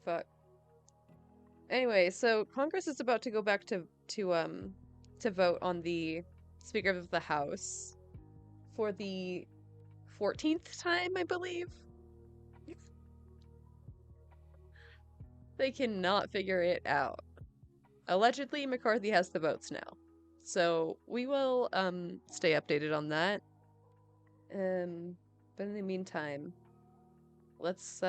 Fuck. Anyway, so Congress is about to go back to vote on the Speaker of the House for the 14th time, I believe. They cannot figure it out. Allegedly, McCarthy has the votes now. So we will stay updated on that. But in the meantime, let's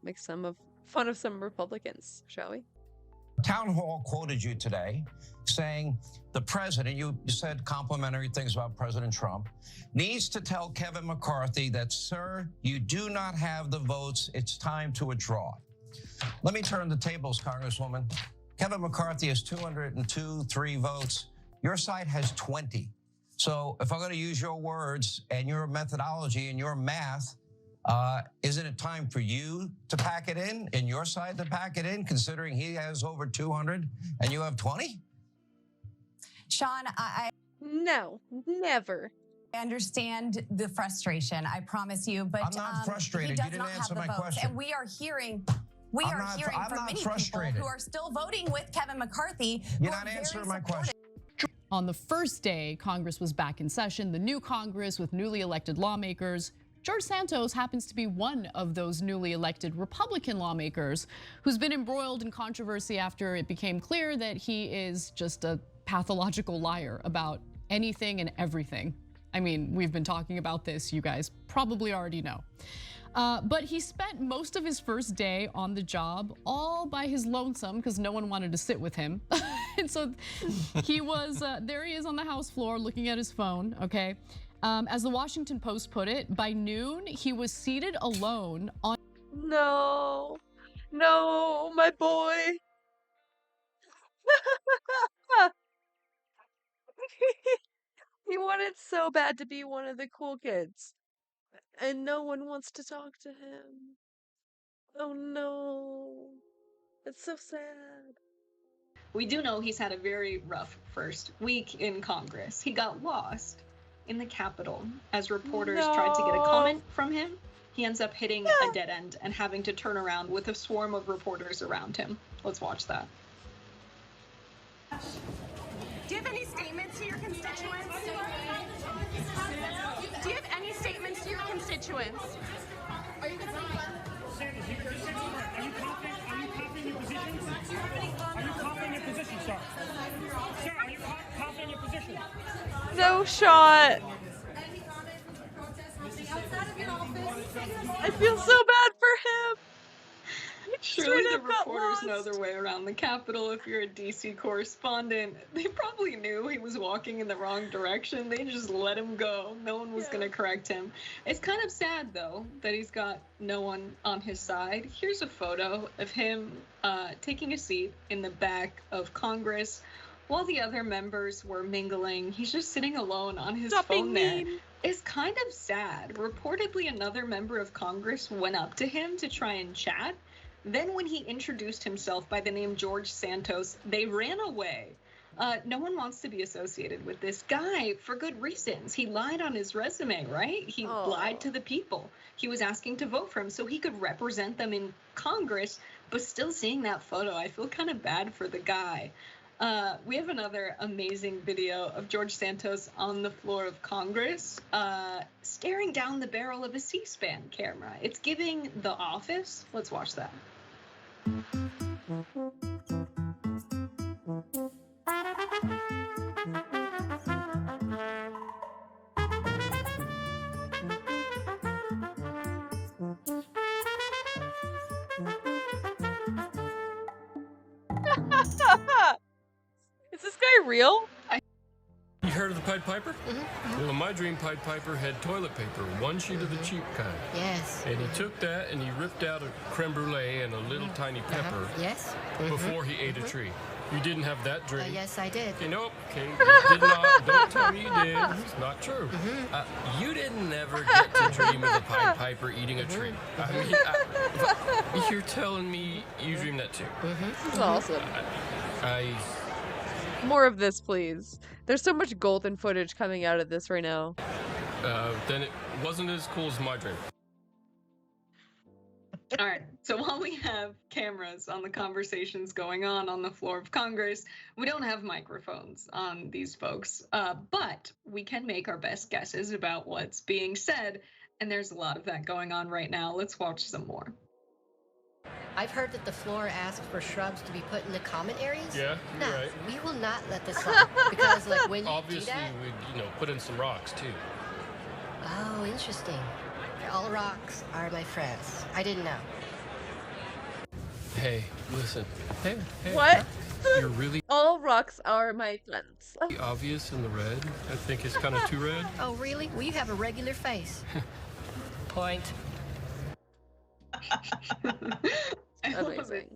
make fun of some Republicans, shall we? Town Hall quoted you today saying the president, you said complimentary things about President Trump, needs to tell Kevin McCarthy that, sir, you do not have the votes. It's time to withdraw. Let me turn the tables, Congresswoman. Kevin McCarthy has 203 votes. Your side has 20. So if I'm going to use your words and your methodology and your math, isn't it time for you to pack it in and your side to pack it in, considering he has over 200 and you have 20? Sean, No, never. I understand the frustration, I promise you, but I'm not frustrated. He does You didn't not have answer the my votes, question. and we are hearing from many frustrated. people who are still voting with Kevin McCarthy. You're not answering my question. On the first day, Congress was back in session, the new Congress with newly elected lawmakers. George Santos happens to be one of those newly elected Republican lawmakers who's been embroiled in controversy after it became clear that he is just a pathological liar about anything and everything. I mean, we've been talking about this, you guys probably already know. But he spent most of his first day on the job all by his lonesome because no one wanted to sit with him. And so he was, there he is on the House floor looking at his phone, okay? As the Washington Post put it, by noon, he was seated alone on— No, my boy. He wanted so bad to be one of the cool kids, and no one wants to talk to him. Oh no, it's so sad. We do know he's had a very rough first week in Congress. He got lost in the Capitol as reporters tried to get a comment from him. He ends up hitting a dead end and having to turn around with a swarm of reporters around him. Let's watch that. Do you have any statements to your constituents? Do you have any statements to your constituents? Are you copying your position? Are you copying your position, sir? Sir, are you copying your position? No shot. I feel so bad for him. Surely the reporters know their way around the Capitol. If you're a DC correspondent, they probably knew he was walking in the wrong direction. They just let him go. No one was going to correct him. It's kind of sad, though, that he's got no one on his side. Here's a photo of him taking a seat in the back of Congress while the other members were mingling. He's just sitting alone on his phone there. It's kind of sad. Reportedly, another member of Congress went up to him to try and chat. Then when he introduced himself by the name George Santos, they ran away. No one wants to be associated with this guy for good reasons. He lied on his resume, right? He lied to the people. He was asking to vote for him so he could represent them in Congress, but still seeing that photo, I feel kind of bad for the guy. We have another amazing video of George Santos on the floor of Congress, staring down the barrel of a C-SPAN camera. It's giving The Office. Let's watch that. Is this guy real? You heard of the Pied Piper? Well, my dream Pied Piper had toilet paper, one sheet of the cheap kind. Yes. And he took that and he ripped out a creme brulee and a little tiny pepper. Yes. Before he ate a tree. You didn't have that dream. Yes, I did. Okay, nope. Okay, you did not. Don't tell me you did. It's not true. You didn't never get to dream of the Pied Piper eating a tree. I mean, you're telling me you dreamed that too. This is awesome. More of this, please. There's so much golden footage coming out of this right now. Then it wasn't as cool as my dream. All right. So while we have cameras on the conversations going on the floor of Congress, we don't have microphones on these folks, but we can make our best guesses about what's being said. And there's a lot of that going on right now. Let's watch some more. I've heard that the floor asked for shrubs to be put in the common areas. Yeah, no, you're right. We will not let this slide because, like, when you Obviously, do that, we'd put in some rocks too. Oh, interesting. All rocks are my friends. I didn't know. Hey, listen. Hey. What? You're really All rocks are my friends. obvious in the red. I think it's kind of too red. Oh, really? Well, you have a regular face. Point. Amazing.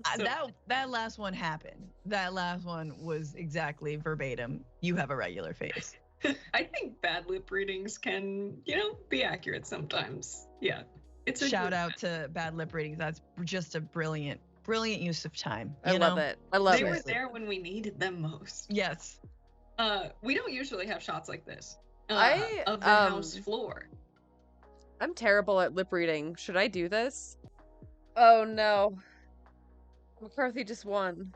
That last one happened. That last one was exactly verbatim. You have a regular face. I think bad lip readings can, be accurate sometimes. Yeah. It's a Shout out to bad lip readings. That's just a brilliant use of time. I love it. I love it. They were there when we needed them most. Yes. We don't usually have shots like this I of the House floor. I'm terrible at lip reading. Should I do this? Oh no. McCarthy just won.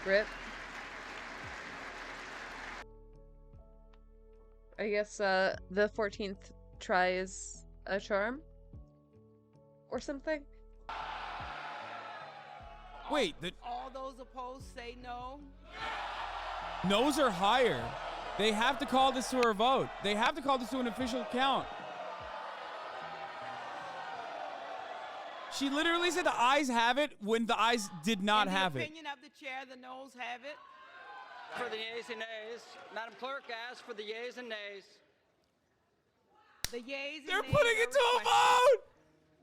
Rip. I guess the 14th try is a charm or something. Wait, all those opposed say no. no's are higher. They have to call this to a vote. They have to call this to an official count. She literally said the ayes have it when the ayes did not have it. In the opinion of the chair, the noes have it. For the yeas and nays. Madam Clerk, ask for the yeas and nays. The yeas and They're nays putting it are to a requested. vote!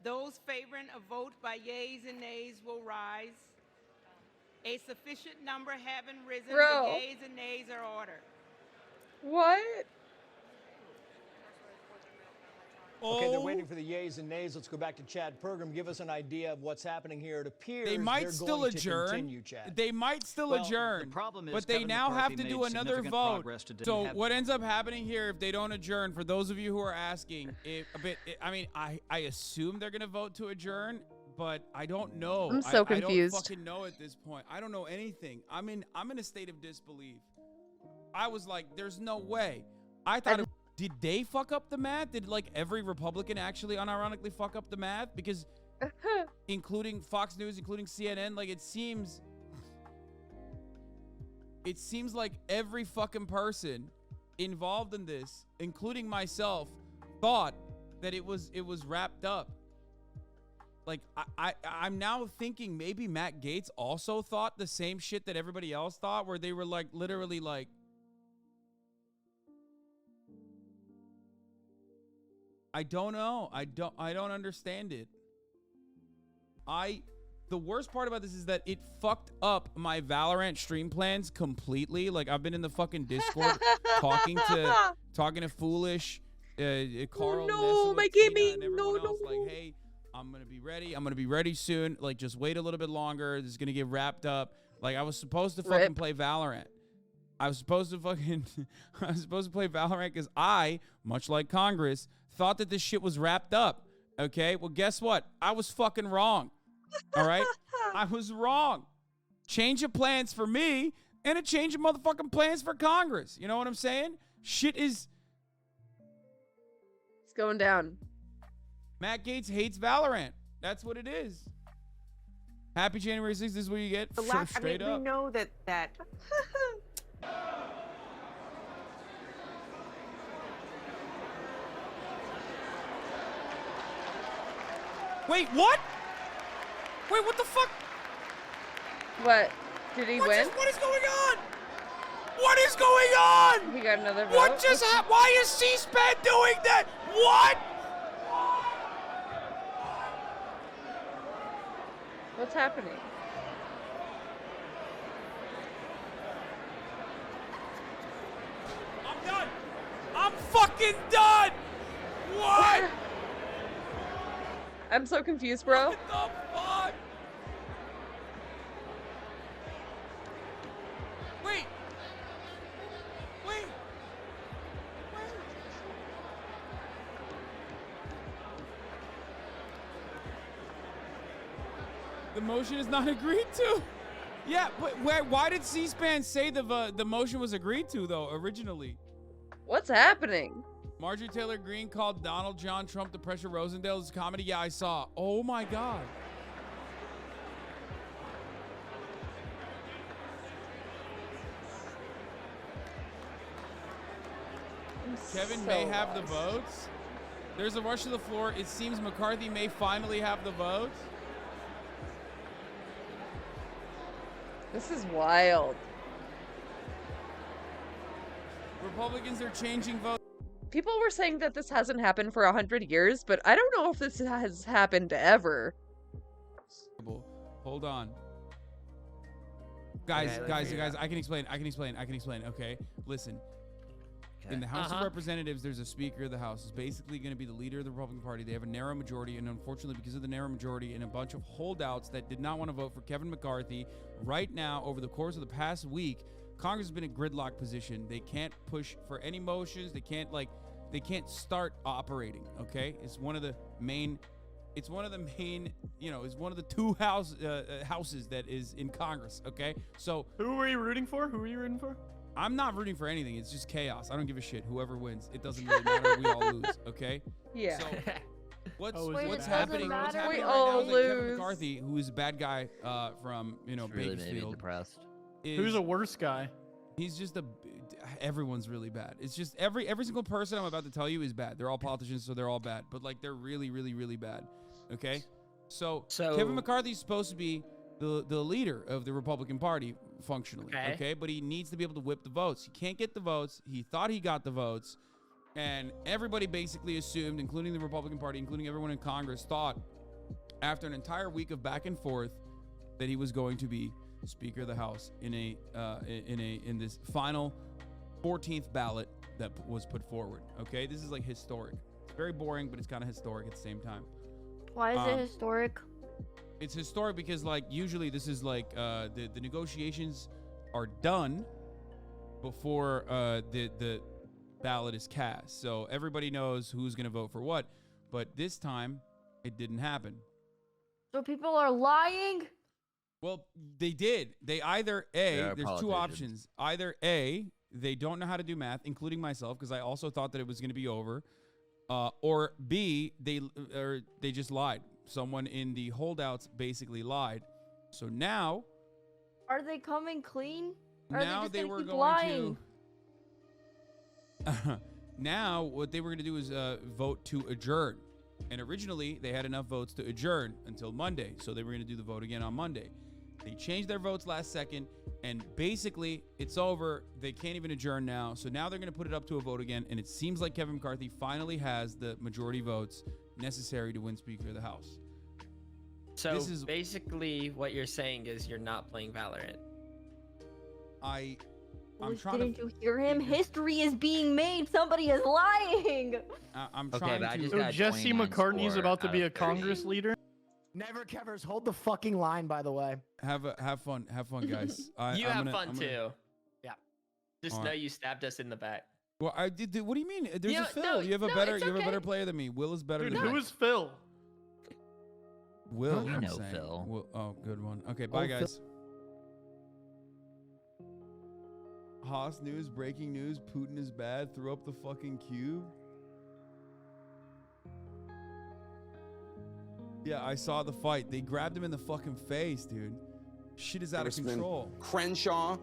Those favoring a vote by yeas and nays will rise. A sufficient number having risen, Bro. the yeas and nays are ordered. What? Okay, they're waiting for the yeas and nays. Let's go back to Chad Pergram. Give us an idea of what's happening here. It appears They might they're still going to adjourn. continue, Chad. They might still Well, adjourn. the problem is but they Kevin now have McCarthy to do made another significant vote. progress today. So what ends up happening here if they don't adjourn? For those of you who are asking, I assume they're gonna vote to adjourn, but I don't know. I'm so confused. I don't fucking know at this point. I don't know anything. I'm in a state of disbelief. I was like, there's no way. I thought. Did they fuck up the math? Did like every Republican actually unironically fuck up the math? Because including Fox News, including CNN, like it seems like every fucking person involved in this, including myself, thought that it was wrapped up. Like I'm now thinking maybe Matt Gaetz also thought the same shit that everybody else thought, where they were like literally like, I don't know. I don't understand it. The worst part about this is that it fucked up my Valorant stream plans completely. Like I've been in the fucking Discord talking to Foolish, Carl, no, Nessa, my Tina, gaming. and everyone else, like, hey, I'm gonna be ready. I'm gonna be ready soon. Like, just wait a little bit longer. This is gonna get wrapped up. Like, I was supposed to fucking play Valorant. I was supposed to play Valorant because I, much like Congress, thought that this shit was wrapped up. Okay, well, guess what? I was fucking wrong. All right, I was wrong. Change of plans for me and a change of motherfucking plans for Congress. You know what I'm saying? Shit is. It's going down. Matt Gaetz hates Valorant. That's what it is. Happy January 6th. This is what you get. Straight up. We know that. Wait, what? Wait, what the fuck? What? Did he win? What is going on? What is going on? He got another vote. What just happened? Why is C-SPAN doing that? What? What's happening? I'm done. I'm fucking done. What? I'm so confused, bro. What the fuck? Wait. The motion is not agreed to. Yeah, but why did C-SPAN say the motion was agreed to, though, originally? What's happening? Marjorie Taylor Greene called Donald John Trump to pressure Rosendale's comedy. Yeah, I saw. Oh, my God. Kevin may have the votes. There's a rush to the floor. It seems McCarthy may finally have the votes. This is wild. Republicans are changing votes. People were saying that this hasn't happened for 100 years, but I don't know if this has happened ever. Hold on. Guys, I can explain. Okay, listen. In the House of Representatives, there's a Speaker of the House. It's basically going to be the leader of the Republican Party. They have a narrow majority, and unfortunately, because of the narrow majority and a bunch of holdouts that did not want to vote for Kevin McCarthy, right now, over the course of the past week, Congress has been in gridlock position. They can't push for any motions. They can't start operating. Okay, it's one of the main. It's one of the two houses that is in Congress. Okay, so who were you rooting for? I'm not rooting for anything. It's just chaos. I don't give a shit. Whoever wins, it doesn't really matter. We all lose. Okay. Yeah. So what's happening? We What's happening all right now is that Kevin lose. McCarthy, who is a bad guy from Really made me Bakersfield, depressed. Who's a worse guy? He's just everyone's really bad. It's just every single person I'm about to tell you is bad. They're all politicians, so they're all bad. But like they're really, really, really bad. Okay. So Kevin McCarthy's supposed to be the leader of the Republican Party functionally. Okay. But he needs to be able to whip the votes. He can't get the votes. He thought he got the votes. And everybody basically assumed, including the Republican Party, including everyone in Congress, thought after an entire week of back and forth that he was going to be Speaker of the House in this final 14th ballot that was put forward. Okay, this is like historic. It's very boring, but it's kind of historic at the same time. Why is it historic? It's historic because like usually this is like the negotiations are done before the ballot is cast, so everybody knows who's going to vote for what. But this time, it didn't happen. So people are lying? Well, they did. They either there's two politicians. options. Either A, they don't know how to do math, including myself, because I also thought that it was going to be over. Or B, they just lied. Someone in the holdouts basically lied. So now, Are they coming clean? Or now are they they just were keep going lying? to. Now, what they were going to do is vote to adjourn. And originally, they had enough votes to adjourn until Monday. So they were going to do the vote again on Monday. They changed their votes last second. And basically, it's over. They can't even adjourn now. So now they're going to put it up to a vote again. And it seems like Kevin McCarthy finally has the majority votes necessary to win Speaker of the House. So basically, what you're saying is you're not playing Valorant. I'm trying Didn't you hear him? History is being made. Somebody is lying. I'm Okay, trying but I to. just So got Jesse 29 McCartney is score about to out be of a Congress 30. leader. Never Kevers, hold the fucking line, by the way. Have fun, guys. You have fun too. Yeah. Just All know right. you stabbed us in the back. Well, I did. What do you mean? There's Yeah, a Phil. no, you have a no, better. it's You have a okay. better player than me. Will is better Dude, than who me. is Phil? Will? You I'm know saying. Phil. Will, oh, good one. Okay, bye, Phil. guys. Haas news, breaking news. Putin is bad. Threw up the fucking cube. Yeah, I saw the fight. They grabbed him in the fucking face, dude. Shit is out of Congressman control. Crenshaw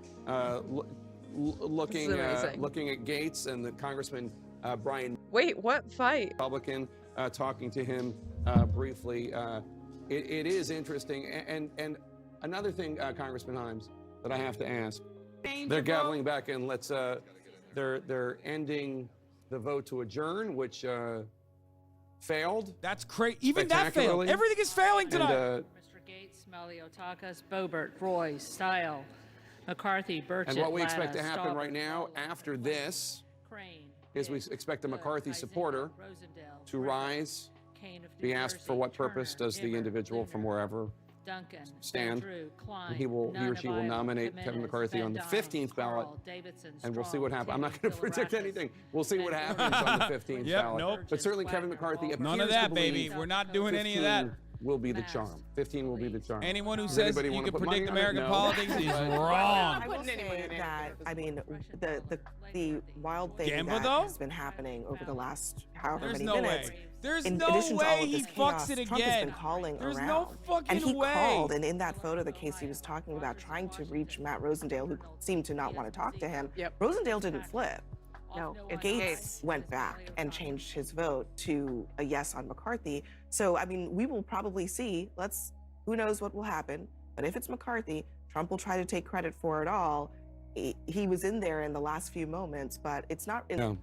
looking amazing. looking at Gates and the Congressman Brian Wait, what fight? Republican talking to him briefly. It is interesting. And another thing, Congressman Himes, that I have to ask. They're gaveling back in. They're ending the vote to adjourn, which failed. That's crazy. Even that failed. spectacularly. Everything is failing tonight. And, Mr. Gates, Maliotakis, Boebert, Roy, Style, McCarthy, Burchett, and what we expect to Latta, happen right Stauber, now after this Crane, is we expect a McCarthy supporter Rosendale, to rise, Kane of be New asked for Jersey, what purpose Turner, does the Emmer, individual from wherever Duncan, stand. Drew, Klein, And he or Nunn she of will Iowa, nominate Jimenez, Kevin McCarthy on the Van 15th ballot, Carl, Davidson, and we'll see Strong, what happens. I'm not Timmy, going to predict Villarakas, anything. We'll see what Van happens on the 15th Yep, ballot. nope. But certainly Kevin McCarthy appears None of to that, baby. believe We're not doing any of that. will be the charm. 15 will be the charm. Anyone who Does says anybody you wanna can put money predict on it? American No. politics is wrong. I would say that, I mean, the wild thing Gamble, that though? has been happening over the last however There's many no minutes. way. There's in no addition to all way of he this fucks chaos, it Trump has again. been calling There's around. no fucking and he way. called, and in that photo that Casey was talking about, trying to reach Matt Rosendale, who seemed to not want to talk to him. Rosendale didn't flip. No, Gates went back and changed his vote to a yes on McCarthy. So, I mean, we will probably see, who knows what will happen, but if it's McCarthy, Trump will try to take credit for it all. He was in there in the last few moments, but it's not. No.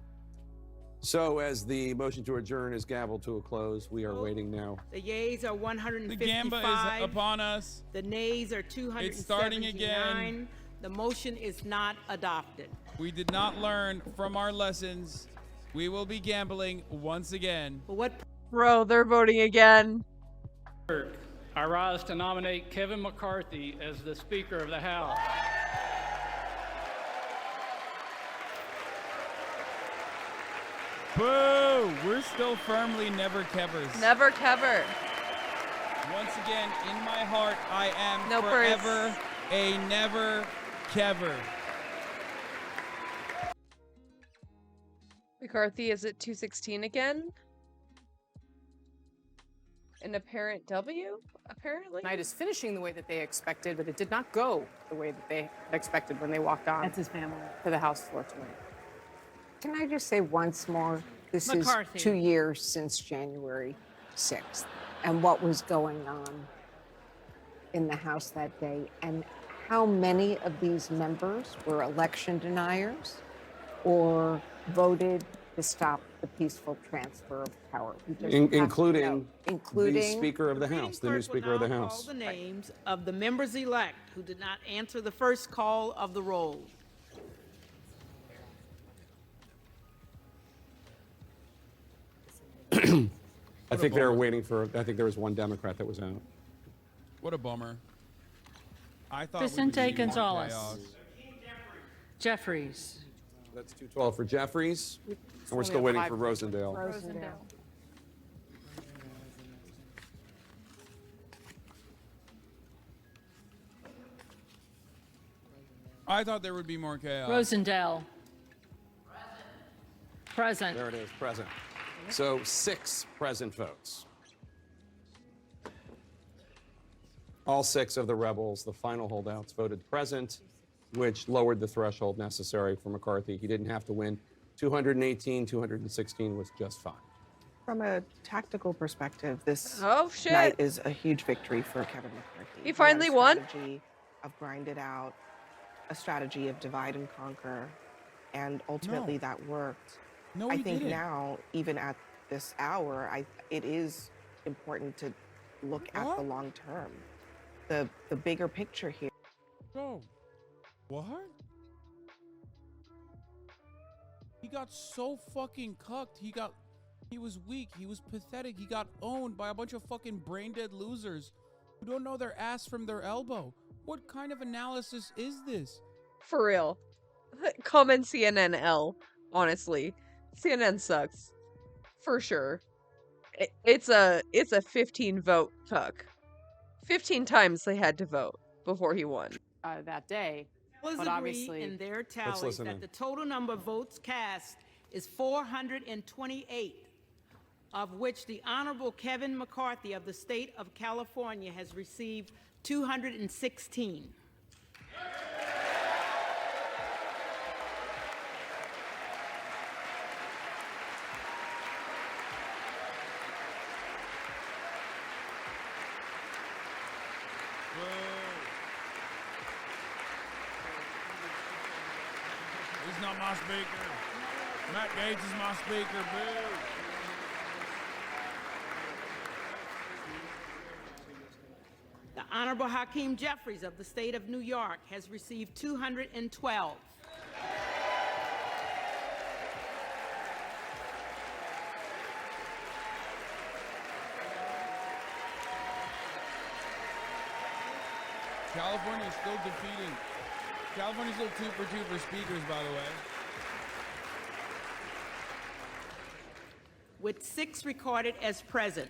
So as the motion to adjourn is gavelled to a close, we are waiting now. The yeas are 155. The gamba is upon us. The nays are 279. It's starting again. The motion is not adopted. We did not learn from our lessons. We will be gambling once again. Bro, they're voting again. I rise to nominate Kevin McCarthy as the Speaker of the House. Boo! We're still firmly never kevers. Never kever. Once again, in my heart, I am No forever a never kever. McCarthy is at 216 again. An apparent W, apparently. Night is finishing the way that they expected, but it did not go the way that they expected when they walked on. That's his family. To the House floor tonight. Can I just say once more, this McCarthy. is 2 years since January 6th and what was going on in the House that day, and how many of these members were election deniers or voted to stop the peaceful transfer of power. We just have to know. Including the Including Speaker of the House, the new Speaker of the Call House. the names of the members-elect who did not answer the first call of the roll. I think they were waiting for, I think there was one Democrat that was out. What a bummer. I thought Vicente we would see more Gonzalez. chaos. Jeffries. That's 212 for Jeffries, and we're still waiting for Rosendale. I thought there would be more chaos. Rosendale. Present. There it is, present. So 6 present votes. All 6 of the rebels, the final holdouts, voted present, which lowered the threshold necessary for McCarthy. He didn't have to win 218, 216 was just fine. From a tactical perspective, this shit. night is a huge victory for Kevin McCarthy. He finally won? A strategy of grind it out, a strategy of divide and conquer, and ultimately that worked. No, I he think didn't. now, even at this hour, it is important to look at the long term, the bigger picture here. Bro, what? He got so fucking cucked. He was weak. He was pathetic. He got owned by a bunch of fucking brain dead losers who don't know their ass from their elbow. What kind of analysis is this? For real. Comment CNN L, honestly. CNN sucks. For sure. It's a 15 vote cuck. 15 times they had to vote before he won. That day. Was But agree obviously, in their tallies listen that in. the total number of votes cast is 428, of which the Honorable Kevin McCarthy of the state of California has received 216. He's not my speaker. Matt Gates is my speaker, boo. The Honorable Hakeem Jeffries of the state of New York has received 212. California is still defeating. California's still 2 for 2 for speakers, by the way. With 6 recorded as present.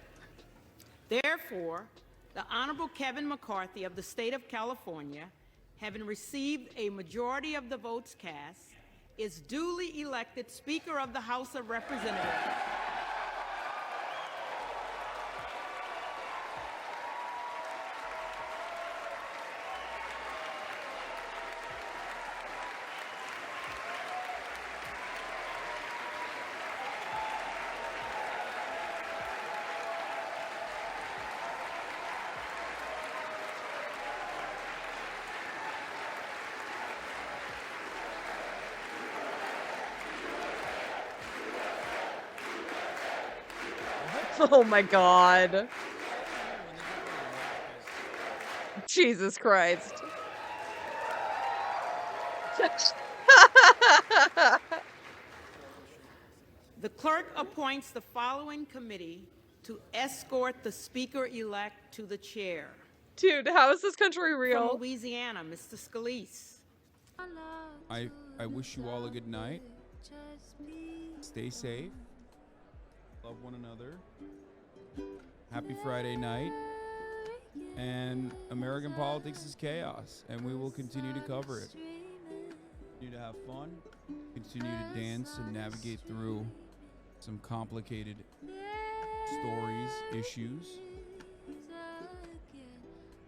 Therefore, the Honorable Kevin McCarthy of the state of California, having received a majority of the votes cast, is duly elected Speaker of the House of Representatives. Oh my god. Jesus Christ. The clerk appoints the following committee to escort the Speaker-elect to the chair. Dude, how is this country From real? Louisiana, Mr. Scalise. I wish you all a good night. Stay safe. Love one another. Happy Friday night. And American politics is chaos, and we will continue to cover it. Continue to have fun. Continue to dance and navigate through some complicated stories, issues.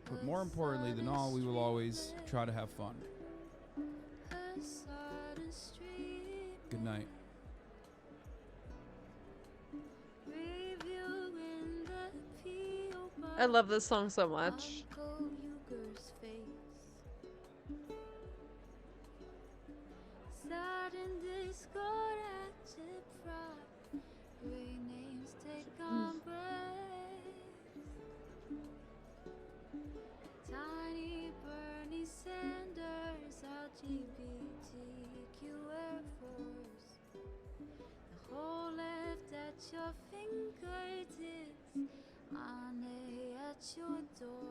But more importantly than all, we will always try to have fun. Good night. I love this song so much. Tiny Bernie Sanders, LGBTQ Air Force. The whole left at your fingertips, Ane at your door.